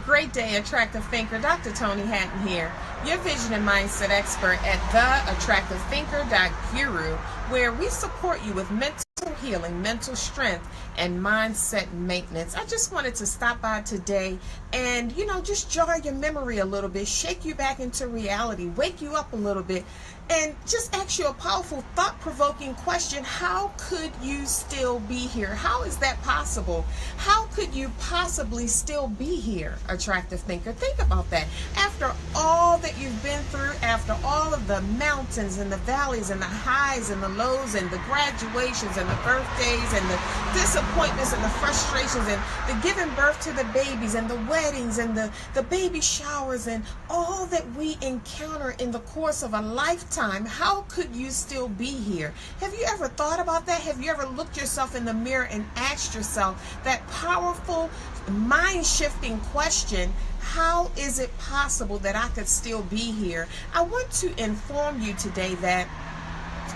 Great day, attractive thinker. Dr. Toni Hatton here, your vision and mindset expert at theattractivethinker.guru, where we support you with mental healing, mental strength, and mindset maintenance. I just wanted to stop by today and, just jar your memory a little bit, shake you back into reality, wake you up a little bit, and just ask you a powerful, thought-provoking question. How could you still be here? How is that possible? How could you possibly still be here, attractive thinker? Think about that. After all that you've been through, after all of the mountains and the valleys and the highs and the lows and the graduations and the birthdays and the disappointments and the frustrations and the giving birth to the babies and the weddings and the baby showers and all that we encounter in the course of a lifetime, how could you still be here? Have you ever thought about that? Have you ever looked yourself in the mirror and asked yourself that powerful, mind-shifting question, how is it possible that I could still be here? I want to inform you today that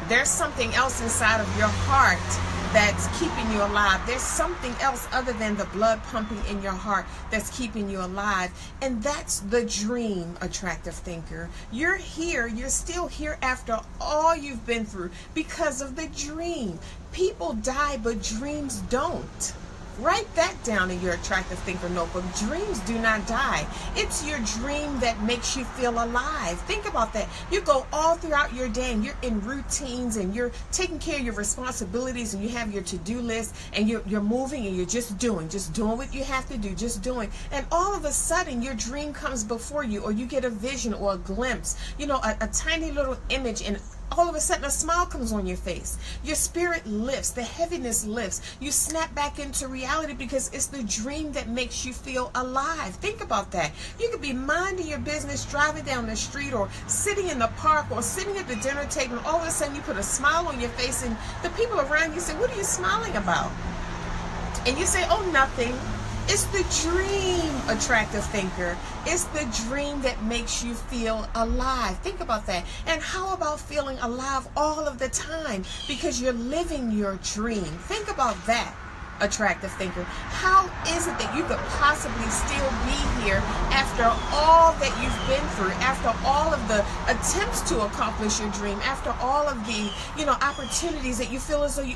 there's something else inside of your heart that's keeping you alive. There's something else other than the blood pumping in your heart that's keeping you alive. And that's the dream, attractive thinker. You're here. You're still here after all you've been through because of the dream. People die, but dreams don't. Write that down in your attractive thinker notebook. Dreams do not die. It's your dream that makes you feel alive. Think about that. You go all throughout your day and you're in routines and you're taking care of your responsibilities and you have your to-do list and you're moving and you're just doing what you have to do, just doing. And all of a sudden your dream comes before you, or you get a vision or a glimpse, a tiny little image, and all of a sudden a smile comes on your face. Your spirit lifts, the heaviness lifts. You snap back into reality because it's the dream that makes you feel alive. Think about that. You could be minding your business, driving down the street, or sitting in the park, or sitting at the dinner table, and all of a sudden you put a smile on your face and the people around you say, "What are you smiling about?" And you say, "Oh, nothing." It's the dream, attractive thinker. It's the dream that makes you feel alive. Think about that. And how about feeling alive all of the time because you're living your dream? Think about that, attractive thinker. How is it that you could possibly still be here after all that you've been through, after all of the attempts to accomplish your dream, after all of the opportunities that you feel as though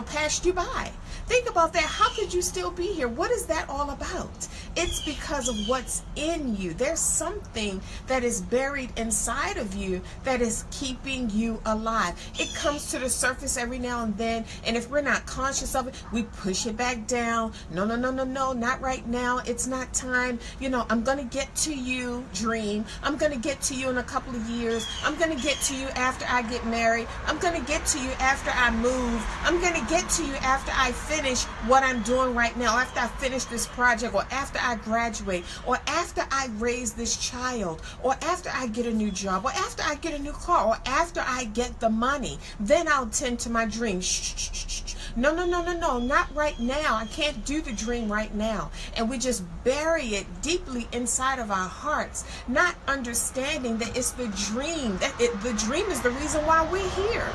passed you by? Think about that. How could you still be here? What is that all about? It's because of what's in you. There's something that is buried inside of you that is keeping you alive. It comes to the surface every now and then, and if we're not conscious of it, we push it back down. No, not right now. It's not time. I'm going to get to you, dream. I'm going to get to you in a couple of years. I'm going to get to you after I get married. I'm going to get to you after I move. I'm going to get to you after I finish what I'm doing right now, after I finish this project, or after I graduate, or after I raise this child, or after I get a new job, or after I get a new car, or after I get the money. Then I'll tend to my dream. Shh. No, not right now. I can't do the dream right now. And we just bury it deeply inside of our hearts, not understanding that it's the dream. The dream is the reason why we're here.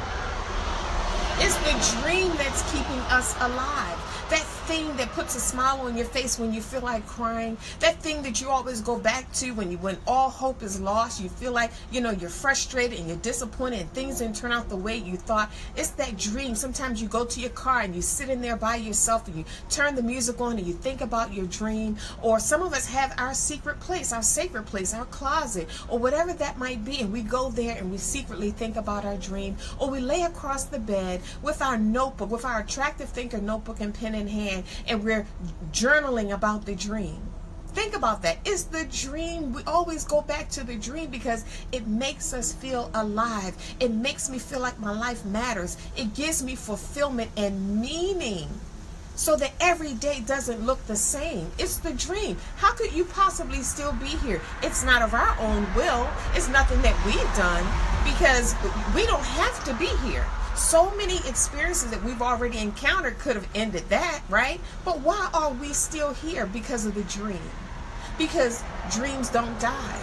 It's the dream that's keeping us alive. That thing that puts a smile on your face when you feel like crying. That thing that you always go back to when all hope is lost. You feel like, you're frustrated and you're disappointed and things didn't turn out the way you thought. It's that dream. Sometimes you go to your car and you sit in there by yourself and you turn the music on and you think about your dream. Or some of us have our secret place, our sacred place, our closet, or whatever that might be, and we go there and we secretly think about our dream. Or we lay across the bed with our notebook, with our attractive thinker notebook and pen in hand, and we're journaling about the dream. Think about that. It's the dream. We always go back to the dream because it makes us feel alive. It makes me feel like my life matters. It gives me fulfillment and meaning so that every day doesn't look the same. It's the dream. How could you possibly still be here? It's not of our own will. It's nothing that we've done, because we don't have to be here. So many experiences that we've already encountered could have ended that, right? But why are we still here? Because of the dream. Because dreams don't die.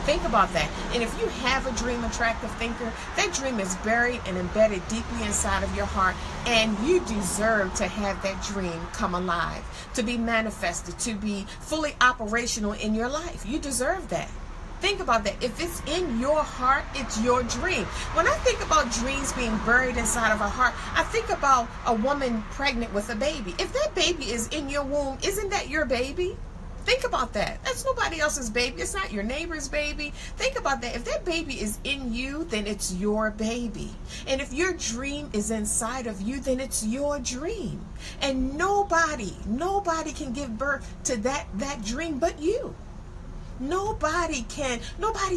Think about that. And if you have a dream, attractive thinker, that dream is buried and embedded deeply inside of your heart, and you deserve to have that dream come alive, to be manifested, to be fully operational in your life. You deserve that. Think about that. If it's in your heart, it's your dream. When I think about dreams being buried inside of a heart, I think about a woman pregnant with a baby. If that baby is in your womb, isn't that your baby? Think about that. That's nobody else's baby. It's not your neighbor's baby. Think about that. If that baby is in you, then it's your baby. And if your dream is inside of you, then it's your dream. And nobody can give birth to that dream but you. Nobody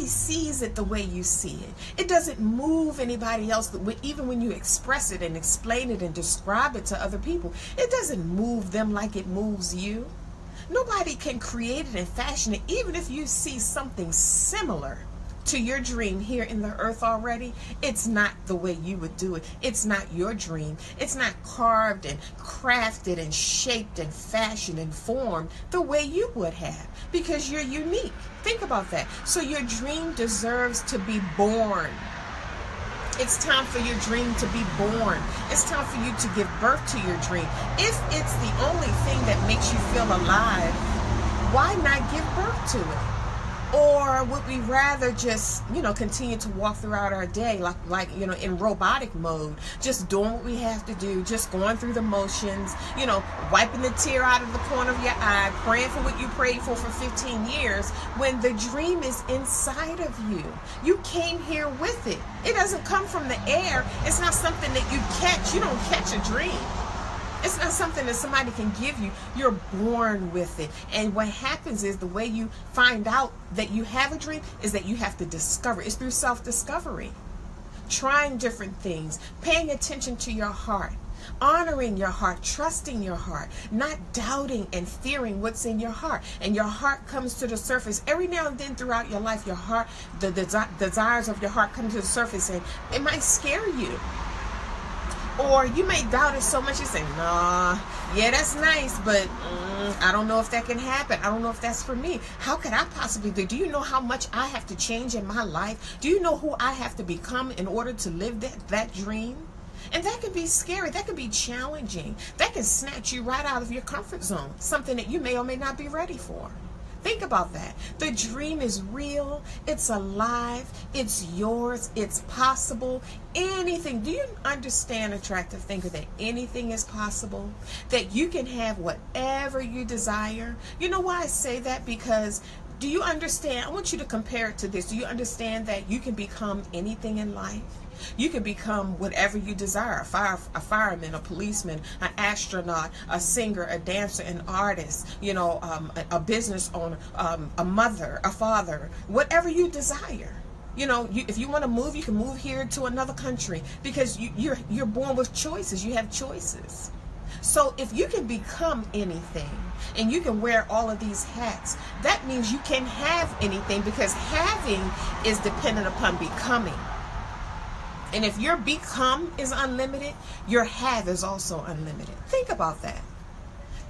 sees it the way you see it. It doesn't move anybody else. Even when you express it and explain it and describe it to other people, it doesn't move them like it moves you. Nobody can create it and fashion it. Even if you see something similar to your dream here in the earth already, it's not the way you would do it. It's not your dream. It's not carved and crafted and shaped and fashioned and formed the way you would have, because you're unique. Think about that. So your dream deserves to be born. It's time for your dream to be born. It's time for you to give birth to your dream. If it's the only thing that makes you feel alive, why not give birth to it? Or would we rather just, continue to walk throughout our day like in robotic mode, just doing what we have to do, just going through the motions, wiping the tear out of the corner of your eye, praying for what you prayed for 15 years, when the dream is inside of you. You came here with it. It doesn't come from the air. It's not something that you catch. You don't catch a dream. It's not something that somebody can give you. You're born with it. And what happens is, the way you find out that you have a dream is that you have to discover. It's through self-discovery. Trying different things, paying attention to your heart, honoring your heart, trusting your heart, not doubting and fearing what's in your heart. And your heart comes to the surface. Every now and then throughout your life, your heart, the desires of your heart come to the surface, and it might scare you. Or you may doubt it so much you say, nah, yeah, that's nice, but I don't know if that can happen. I don't know if that's for me. How could I possibly do? Do you know how much I have to change in my life? Do you know who I have to become in order to live that dream? And that can be scary. That can be challenging. That can snatch you right out of your comfort zone, something that you may or may not be ready for. Think about that. The dream is real. It's alive. It's yours. It's possible. Anything. Do you understand, attractive thinker, that anything is possible? That you can have whatever you desire? You know why I say that? Because do you understand? I want you to compare it to this. Do you understand that you can become anything in life? You can become whatever you desire: a fireman, a policeman, an astronaut, a singer, a dancer, an artist, a business owner, a mother, a father, whatever you desire. If you want to move, you can move here to another country, because you're born with choices. You have choices. So if you can become anything and you can wear all of these hats, that means you can have anything, because having is dependent upon becoming. And if your become is unlimited, your have is also unlimited. Think about that.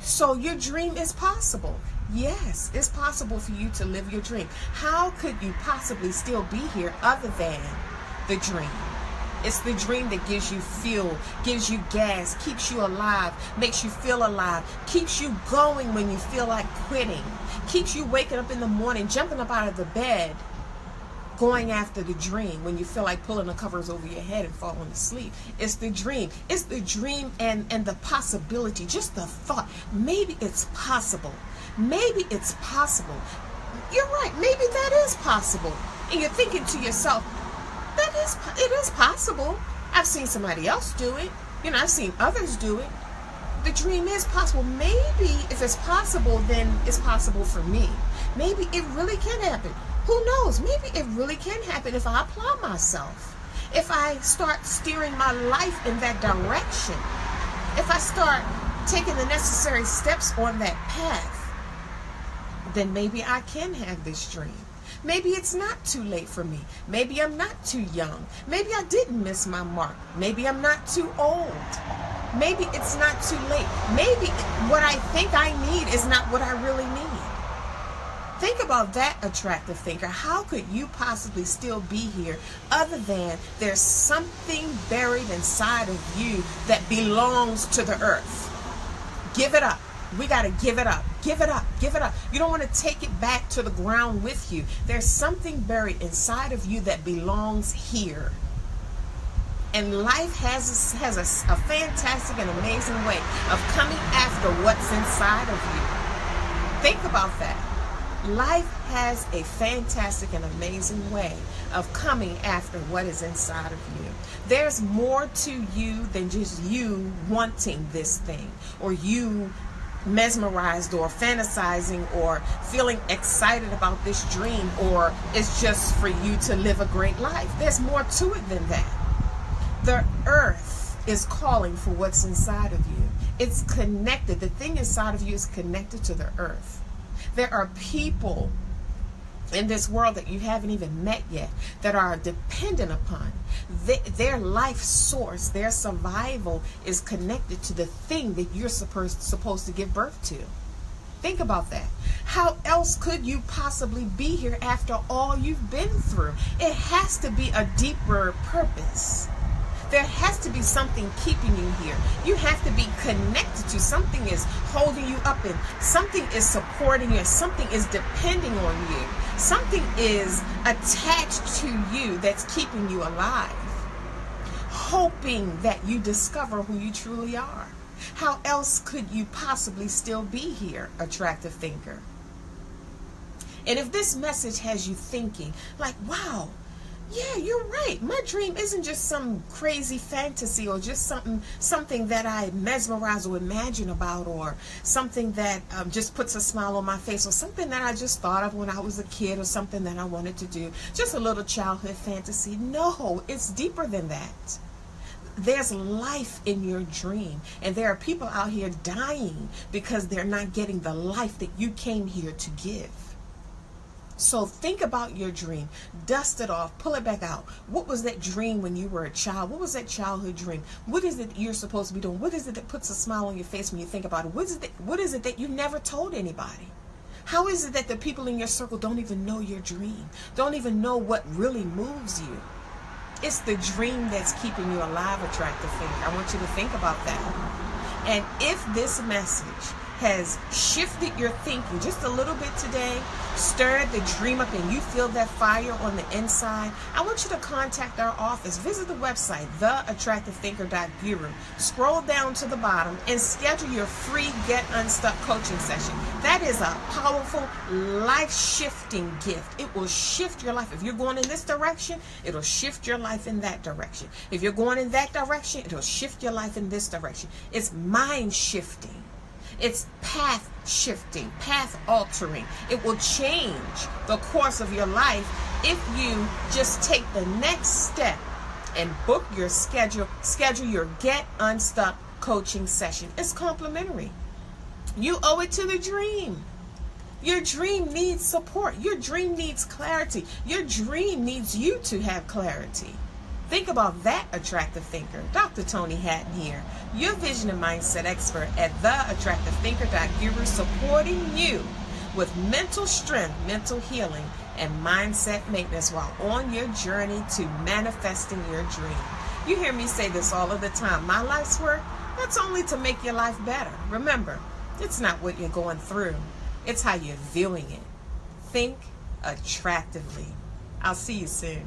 So your dream is possible. Yes, it's possible for you to live your dream. How could you possibly still be here other than the dream? It's the dream that gives you fuel, gives you gas, keeps you alive, makes you feel alive, keeps you going when you feel like quitting, keeps you waking up in the morning, jumping up out of the bed, going after the dream when you feel like pulling the covers over your head and falling asleep. It's the dream. It's the dream and the possibility, just the thought. Maybe it's possible. Maybe it's possible. You're right. Maybe that is possible. And you're thinking to yourself, it is possible. I've seen somebody else do it. I've seen others do it. The dream is possible. Maybe if it's possible, then it's possible for me. Maybe it really can happen. Who knows? Maybe it really can happen if I apply myself. If I start steering my life in that direction. If I start taking the necessary steps on that path, then maybe I can have this dream. Maybe it's not too late for me. Maybe I'm not too young. Maybe I didn't miss my mark. Maybe I'm not too old. Maybe it's not too late. Maybe what I think I need is not what I really need. Think about that, attractive thinker. How could you possibly still be here other than there's something buried inside of you that belongs to the earth? Give it up. We got to give it up. Give it up. Give it up. You don't want to take it back to the ground with you. There's something buried inside of you that belongs here. And life has a fantastic and amazing way of coming after what's inside of you. Think about that. Life has a fantastic and amazing way of coming after what is inside of you. There's more to you than just you wanting this thing, or you mesmerized or fantasizing or feeling excited about this dream, or it's just for you to live a great life. There's more to it than that. The earth is calling for what's inside of you. It's connected. The thing inside of you is connected to the earth. There are people in this world that you haven't even met yet that are dependent upon. Their life source, their survival is connected to the thing that you're supposed to give birth to. Think about that. How else could you possibly be here after all you've been through? It has to be a deeper purpose. There has to be something keeping you here. You have to be connected to something is holding you up, and something is supporting you, something is depending on you. Something is attached to you that's keeping you alive, hoping that you discover who you truly are. How else could you possibly still be here, attractive thinker? And if this message has you thinking like, wow, yeah, you're right. My dream isn't just some crazy fantasy or just something that I mesmerize or imagine about, or something that just puts a smile on my face, or something that I just thought of when I was a kid, or something that I wanted to do. Just a little childhood fantasy. No, it's deeper than that. There's life in your dream, and there are people out here dying because they're not getting the life that you came here to give. So think about your dream, dust it off, pull it back out. What was that dream when you were a child? What was that childhood dream? What is it you're supposed to be doing? What is it that puts a smile on your face when you think about it? What is it that you never told anybody? How is it that the people in your circle don't even know your dream, don't even know what really moves you? It's the dream that's keeping you alive, attractive thinker. I want you to think about that. And if this message has shifted your thinking just a little bit today, stirred the dream up, and you feel that fire on the inside, I want you to contact our office. Visit the website, theattractivethinker.guru. Scroll down to the bottom and schedule your free Get Unstuck coaching session. That is a powerful, life-shifting gift. It will shift your life. If you're going in this direction, it'll shift your life in that direction. If you're going in that direction, it'll shift your life in this direction. It's mind-shifting. It's path shifting, path altering. It will change the course of your life if you just take the next step and book your schedule your Get Unstuck coaching session. It's complimentary. You owe it to the dream. Your dream needs support. Your dream needs clarity. Your dream needs you to have clarity. Think about that, attractive thinker. Dr. Toni Hatton here, your vision and mindset expert at theattractivethinker.guru, supporting you with mental strength, mental healing, and mindset maintenance while on your journey to manifesting your dream. You hear me say this all of the time. My life's work, that's only to make your life better. Remember, it's not what you're going through. It's how you're viewing it. Think attractively. I'll see you soon.